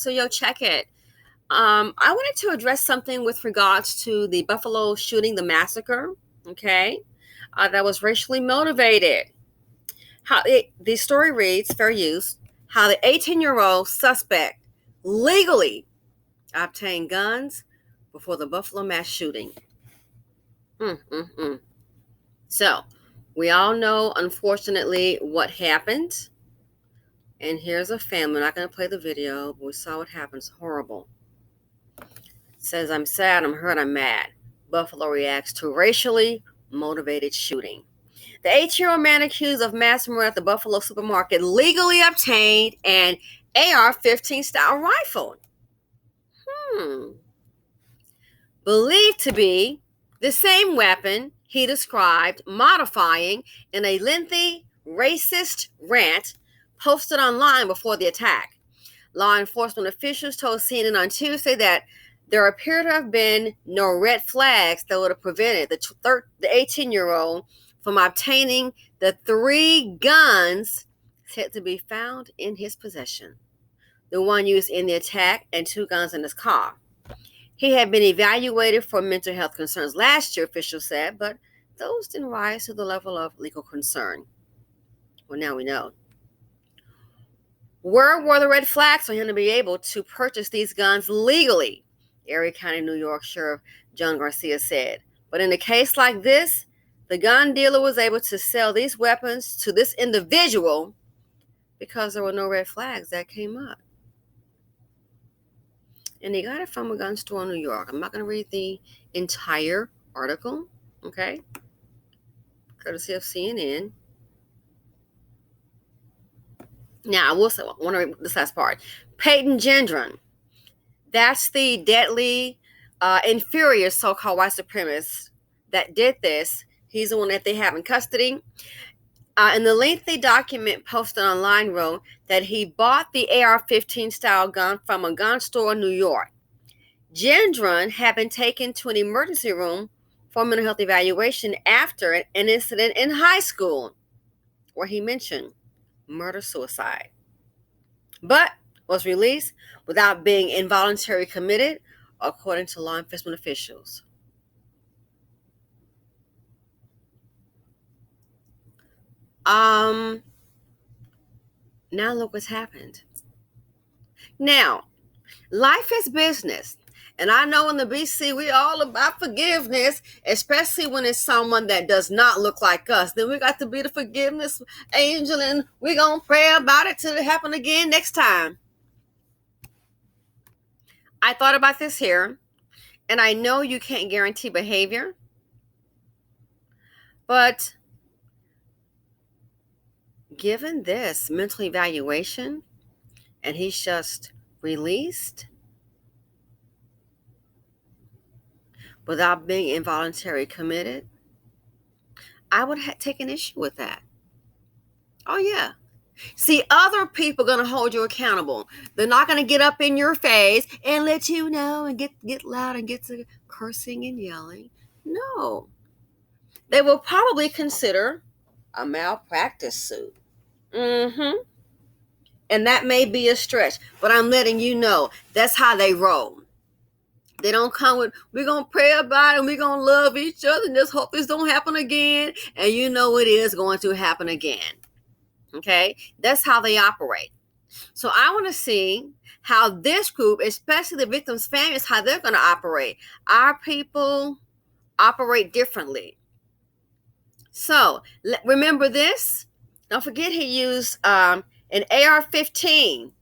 So check it. I wanted to address something with regards to the Buffalo shooting, the massacre. Okay, that was racially motivated. The story reads, fair use, how the 18-year-old suspect legally obtained guns before the Buffalo mass shooting. So, we all know, unfortunately, what happened. And here's a family. I'm not going to play the video, but we saw what happened. It's horrible. It says, I'm sad, I'm hurt, I'm mad. Buffalo reacts to racially motivated shooting. The 8-year-old man accused of mass murder at the Buffalo supermarket legally obtained an AR-15 style rifle. Believed to be the same weapon he described modifying in a lengthy racist rant posted online before the attack. Law enforcement officials told CNN on Tuesday that there appear to have been no red flags that would have prevented the 18-year-old from obtaining the 3 guns said to be found in his possession. The one used in the attack and 2 guns in his car. He had been evaluated for mental health concerns last year, officials said, but those didn't rise to the level of legal concern. Well, now we know. Where were the red flags for him to be able to purchase these guns legally? Erie County, New York Sheriff John Garcia said. But in a case like this, the gun dealer was able to sell these weapons to this individual because there were no red flags that came up. And he got it from a gun store in New York. I'm not going to read the entire article, okay? Courtesy of CNN. Now, I want to read this last part. Peyton Gendron, that's the deadly, inferior so-called white supremacist that did this. He's the one that they have in custody. In the lengthy document posted online wrote that he bought the AR-15 style gun from a gun store in New York. Gendron had been taken to an emergency room for mental health evaluation after an incident in high school where he mentioned murder-suicide, but was released without being involuntarily committed, according to law enforcement officials. Now look what's happened. Now, life is business. And I know in the BC, we all about forgiveness, especially when it's someone that does not look like us. Then we got to be the forgiveness angel, and we're going to pray about it till it happen again next time. I thought about this here, and I know you can't guarantee behavior, but given this mental evaluation, and he's just released without being involuntarily committed, I would take an issue with that. Oh, yeah. See, other people are going to hold you accountable. They're not going to get up in your face and let you know and get loud and get to cursing and yelling. No. They will probably consider a malpractice suit. And that may be a stretch, but I'm letting you know that's how they roll. They don't come with, we're going to pray about it and we're going to love each other and just hope this don't happen again. And you know it is going to happen again. Okay? That's how they operate. So I want to see how this group, especially the victims' families, how they're going to operate. Our people operate differently. So remember this. Don't forget he used an AR-15.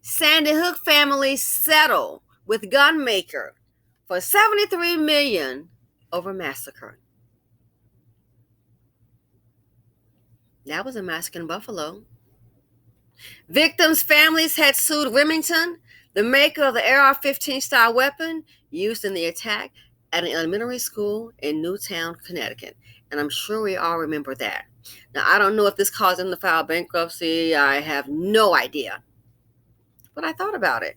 Sandy Hook family settled with gun maker for $73 million over Massacre. That was a massacre in Buffalo. Victims' families had sued Remington, the maker of the AR-15 style weapon used in the attack at an elementary school in Newtown, Connecticut. And I'm sure we all remember that. Now, I don't know if this caused them to file bankruptcy. I have no idea. But I thought about it.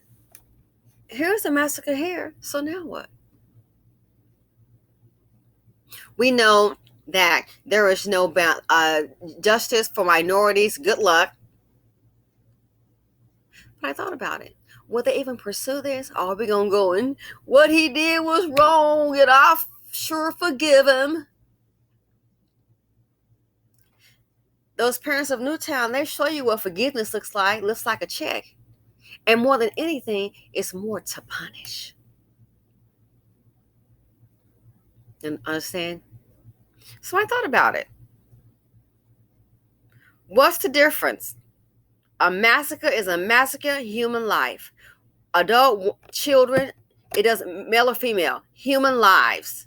Here's a massacre here. So now what? We know that there is no justice for minorities. Good luck. But I thought about it. Will they even pursue this? Or are we going to go and what he did was wrong and I sure forgive him? Those parents of Newtown, they show you what forgiveness looks like. Looks like a check. And more than anything, it's more to punish. You understand? So I thought about it. What's the difference? A massacre is a massacre, human life. Adult children, it doesn't, male or female, human lives.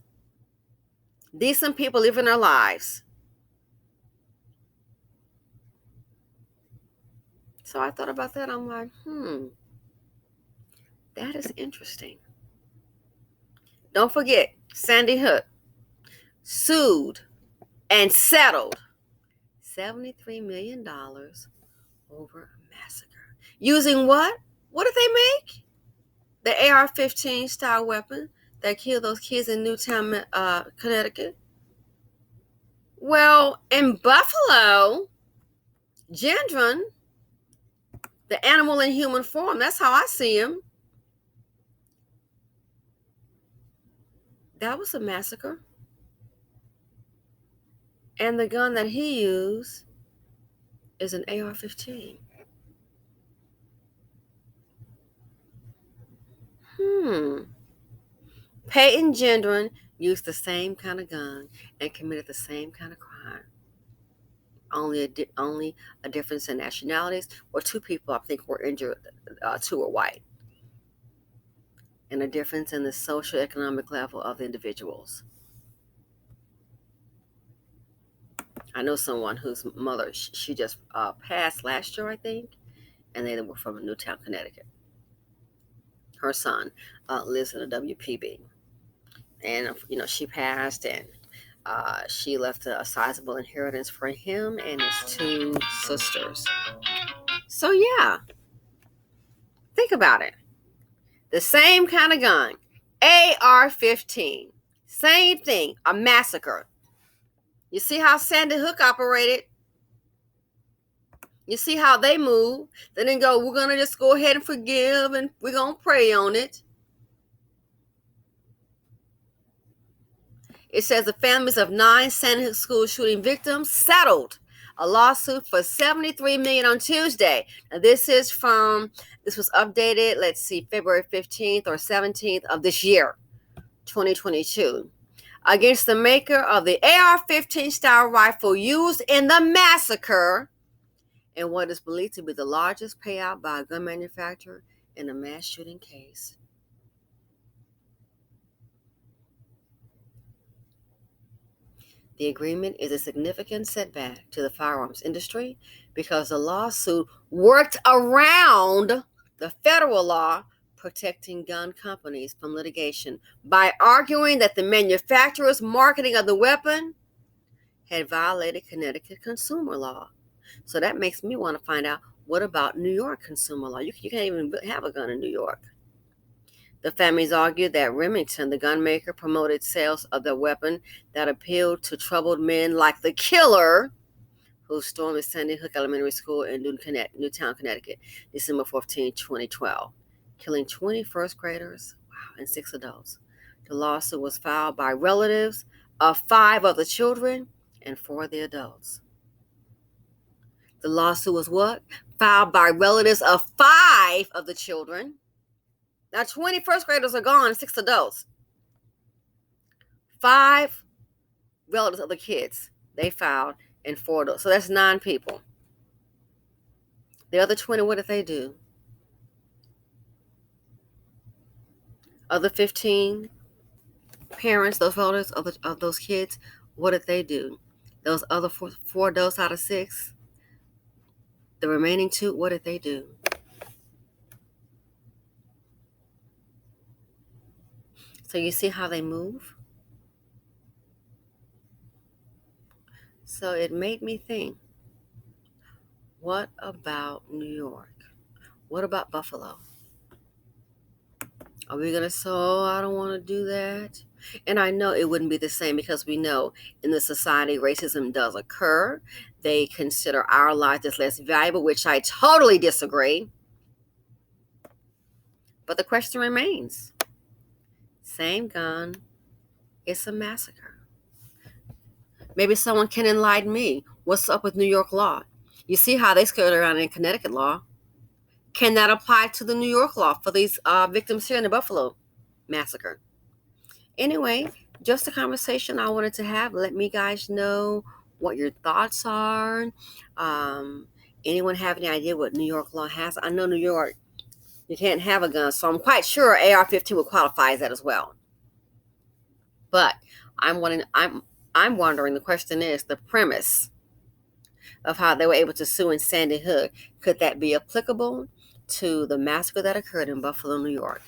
Decent people living their lives. So I thought about that. I'm like, that is interesting. Don't forget, Sandy Hook sued and settled $73 million over a massacre. Using what? What did they make? The AR-15 style weapon that killed those kids in Newtown, Connecticut. Well, in Buffalo, Gendron, the animal in human form, that's how I see him. That was a massacre. And the gun that he used is an AR-15. Peyton Gendron used the same kind of gun and committed the same kind of crime. Only a difference in nationalities, or two people I think were injured, two were white. And a difference in the socioeconomic level of the individuals. I know someone whose mother, she just passed last year, I think, and they were from Newtown, Connecticut. Her son lives in a WPB. And, she passed, and she left a sizable inheritance for him and his two sisters. So, yeah, think about it. The same kind of gun, AR-15, same thing, a massacre. You see how Sandy Hook operated? You see how they move? They didn't go, we're going to just go ahead and forgive and we're going to pray on it. It says the families of 9 Sandy Hook school shooting victims settled a lawsuit for $73 million on Tuesday. Now, this was updated, let's see, February 15th or 17th of this year, 2022, against the maker of the AR-15 style rifle used in the massacre in what is believed to be the largest payout by a gun manufacturer in a mass shooting case. The agreement is a significant setback to the firearms industry because the lawsuit worked around the federal law protecting gun companies from litigation by arguing that the manufacturer's marketing of the weapon had violated Connecticut consumer law. So that makes me want to find out, what about New York consumer law? You can't even have a gun in New York. The families argued that Remington, the gun maker, promoted sales of the weapon that appealed to troubled men like the killer who stormed the Sandy Hook Elementary School in Newtown, Connecticut, December 14, 2012, killing 20 first graders and 6 adults. The lawsuit was filed by relatives of 5 of the children and 4 of the adults. The lawsuit was what? Filed by relatives of 5 of the children. Now, 20 first graders are gone, 6 adults. 5 relatives of the kids, they filed, and 4 adults. So that's 9 people. The other 20, what did they do? Other 15 parents, those relatives of those kids, what did they do? Those other 4 adults out of 6, the remaining 2, what did they do? So you see how they move? So it made me think, what about New York? What about Buffalo? Are we going to say, I don't want to do that? And I know it wouldn't be the same because we know in the society racism does occur. They consider our lives as less valuable, which I totally disagree. But the question remains, same gun, it's a massacre. Maybe someone can enlighten me. What's up with New York law? You see how they skirt around in Connecticut law. Can that apply to the New York law for these victims here in the Buffalo massacre? Anyway, just a conversation I wanted to have. Let me guys know what your thoughts are. Anyone have any idea what New York law has? I know New York, you can't have a gun, so I'm quite sure AR-15 would qualify as that as well. But I'm wondering. The question is the premise of how they were able to sue in Sandy Hook. Could that be applicable to the massacre that occurred in Buffalo, New York?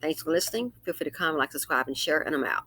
Thanks for listening. Feel free to comment, like, subscribe, and share, and I'm out.